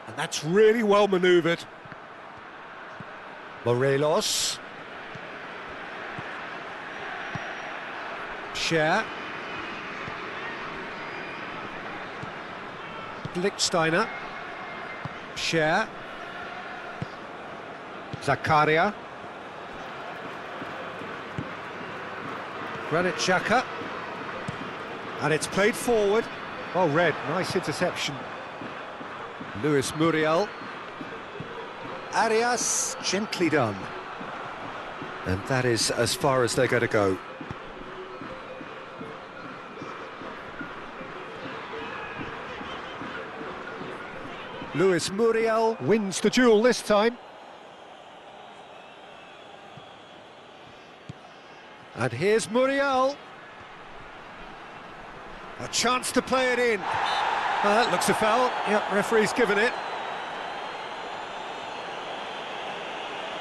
And that's really well manoeuvred. Morelos. Scher. Lichtsteiner. Scher. Zakaria. Granit Xhaka. And it's played forward. Oh, Red, nice interception. Luis Muriel. Arias, gently done. And that is as far as they're going to go. Luis Muriel wins the duel this time. And here's Muriel. A chance to play it in. That looks a foul. Yep, referee's given it.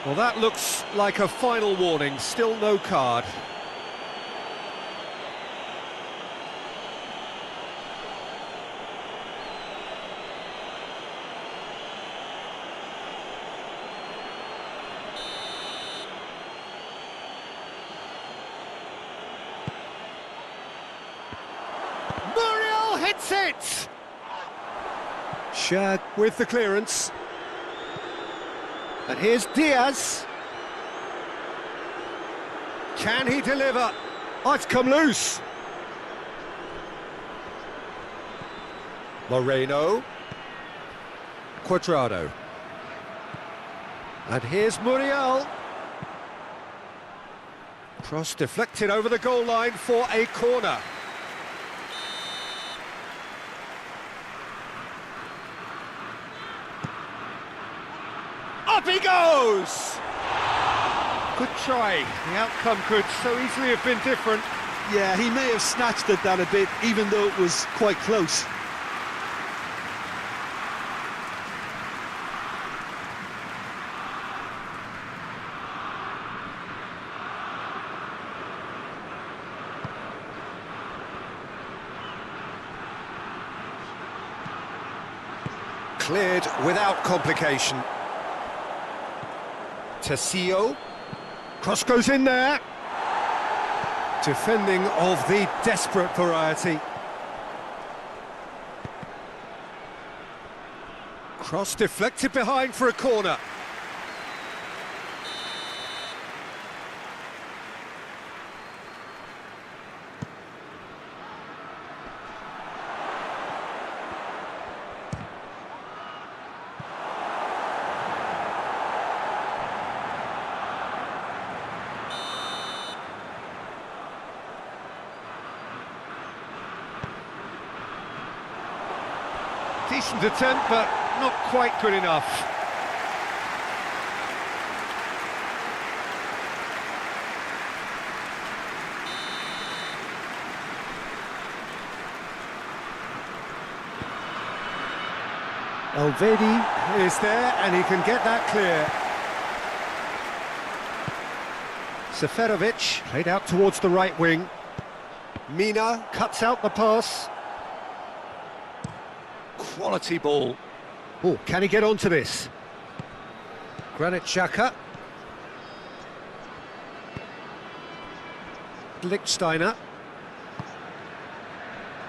Well, that looks like a final warning. Still no card. Muriel hits it! Shad with the clearance. And here's Diaz. Can he deliver? Oh, it's come loose. Moreno. Cuadrado. And here's Muriel. Cross deflected over the goal line for a corner. Up he goes! Good try. The outcome could so easily have been different. Yeah, he may have snatched at that a bit, even though it was quite close. Cleared without complication. Tessio. Cross goes in there. Defending of the desperate variety. Cross deflected behind for a corner. Decent attempt, but not quite good enough. Elvedi is there, and he can get that clear. Seferovic played out towards the right wing. Mina cuts out the pass. Quality ball. Oh, can he get onto this? Granit Xhaka. Lichtsteiner.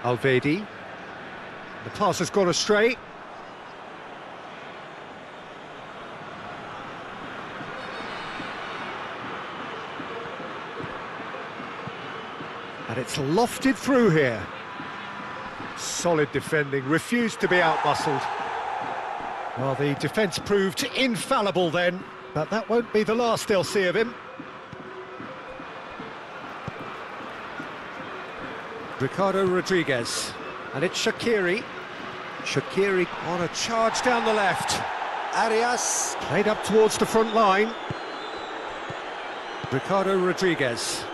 Alvedi. The pass has gone astray. And it's lofted through here. Solid defending, refused to be outmuscled. Well, the defence proved infallible then, but that won't be the last they'll see of him. Ricardo Rodriguez, and it's Shaqiri. Shaqiri on a charge down the left. Arias played up towards the front line. Ricardo Rodriguez.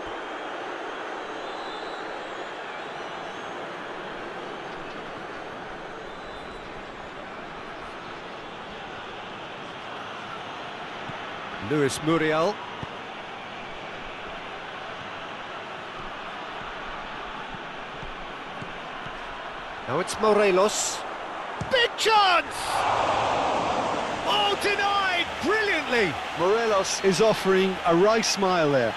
Luis Muriel. Now it's Morelos. Big chance! Oh, denied brilliantly! Morelos is offering a wry smile there.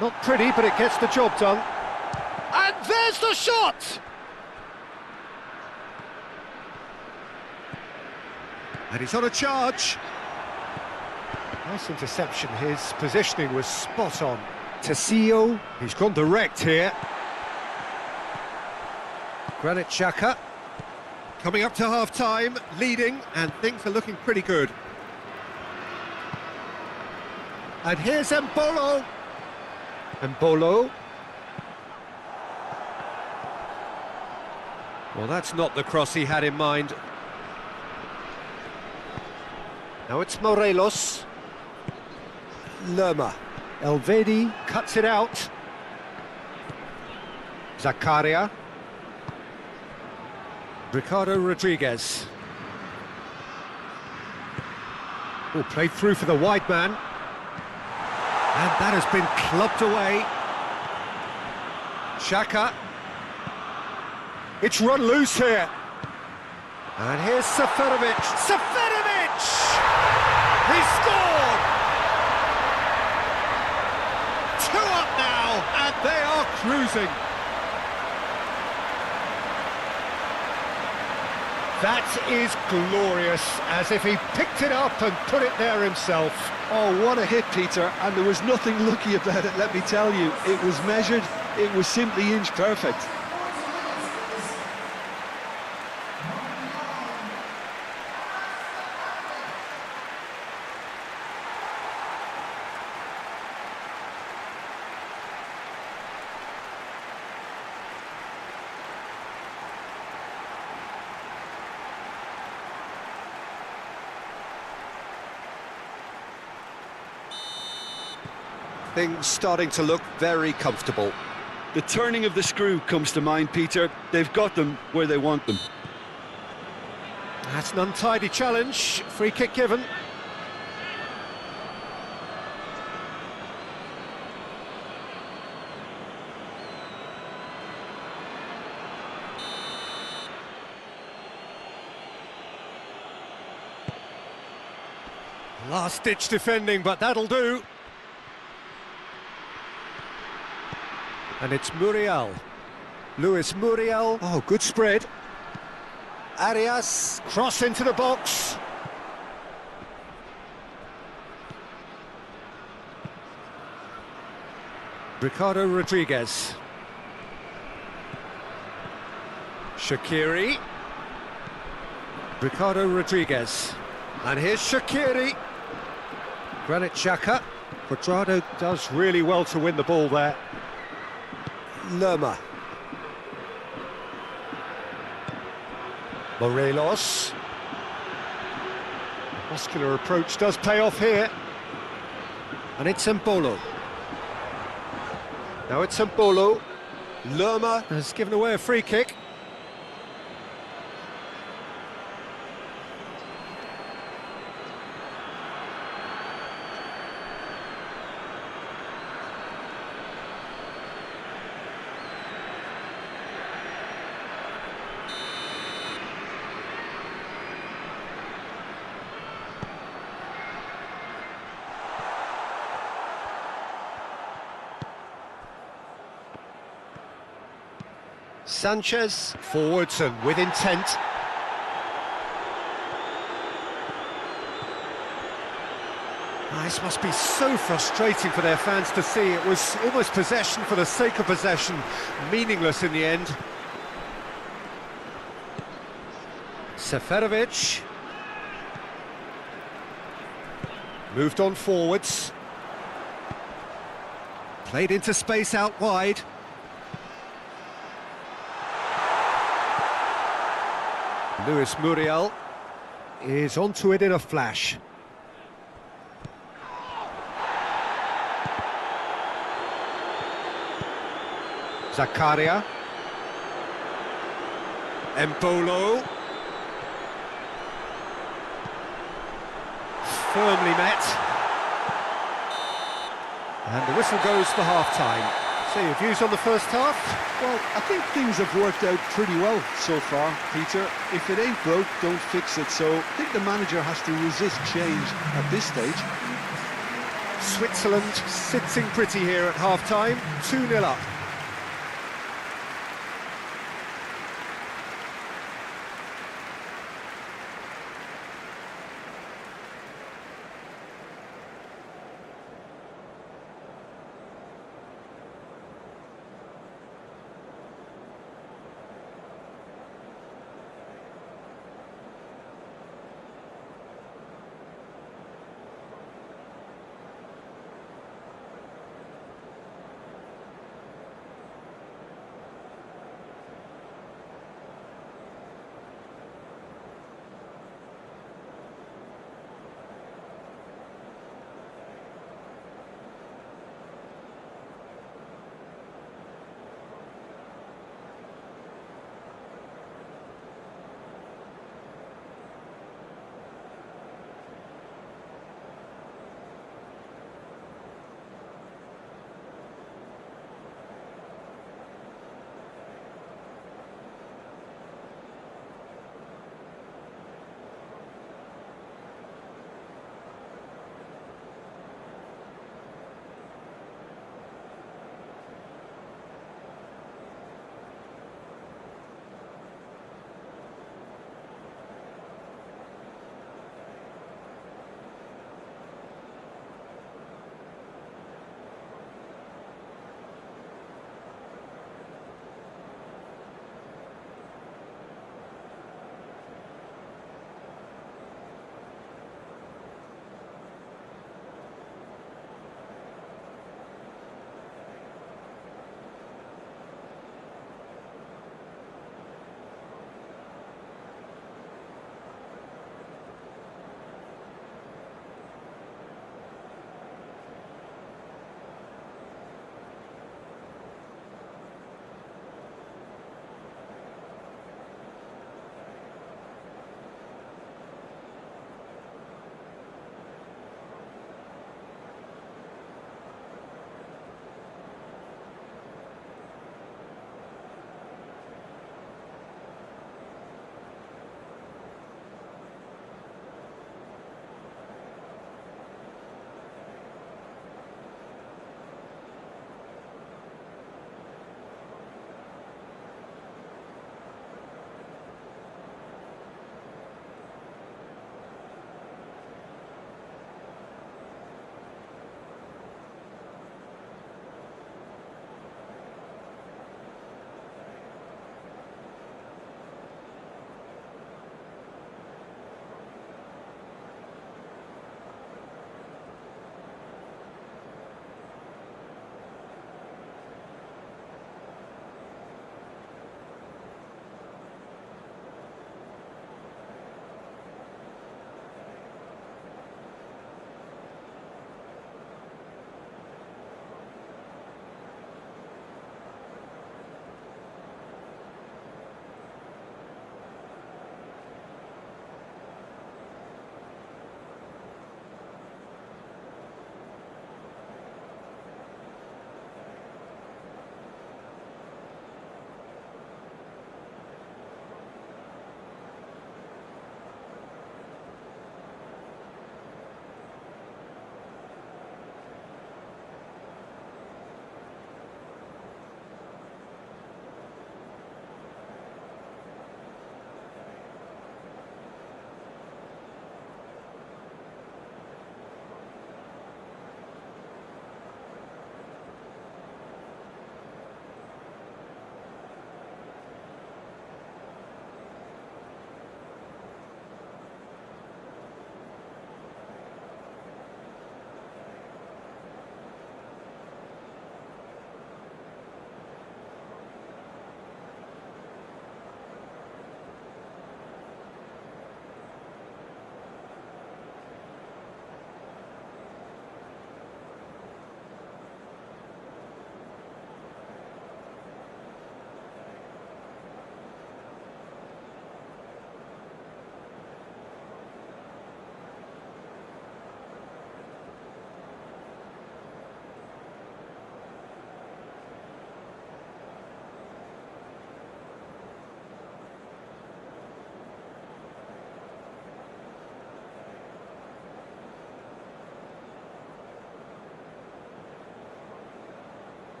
Not pretty, but it gets the job done. And there's the shot! And he's on a charge. Nice interception. His positioning was spot on. Tessio, he's gone direct here. Granit Xhaka. Coming up to half-time, leading, and things are looking pretty good. And here's Embolo. Embolo. Well, that's not the cross he had in mind. Now it's Morelos. Lerma. Elvedi cuts it out. Zakaria. Ricardo Rodriguez. Oh, played through for the wide man. And that has been clubbed away. Xhaka. It's run loose here. And here's Seferovic. Seferovic! He scored! 2 up now, and they are cruising. That is glorious, as if he picked it up and put it there himself. Oh, what a hit, Peter, and there was nothing lucky about it, let me tell you. It was measured, it was simply inch perfect. Things starting to look very comfortable. The turning of the screw comes to mind, Peter. They've got them where they want them. That's an untidy challenge. Free kick given. Last-ditch defending, but that'll do. And it's Muriel. Luis Muriel. Oh, good spread. Arias. Cross into the box. Ricardo Rodriguez. Shaqiri. Ricardo Rodriguez. And here's Shaqiri. Granit Xhaka. Cuadrado does really well to win the ball there. Lerma. Morelos. The muscular approach does pay off here. And it's Mbolo. Now it's Mbolo. Lerma has given away a free kick. Sanchez forwards and with intent. This must be so frustrating for their fans to see. It was almost possession for the sake of possession, meaningless in the end. Seferovic moved on forwards, played into space out wide. Luis Muriel is onto it in a flash. Zakaria. Mbolo. Firmly met. And the whistle goes for half-time. So your views on the first half? Well, I think things have worked out pretty well so far, Peter. If it ain't broke, don't fix it. So I think the manager has to resist change at this stage. Switzerland sitting pretty here at half-time, 2-0 up.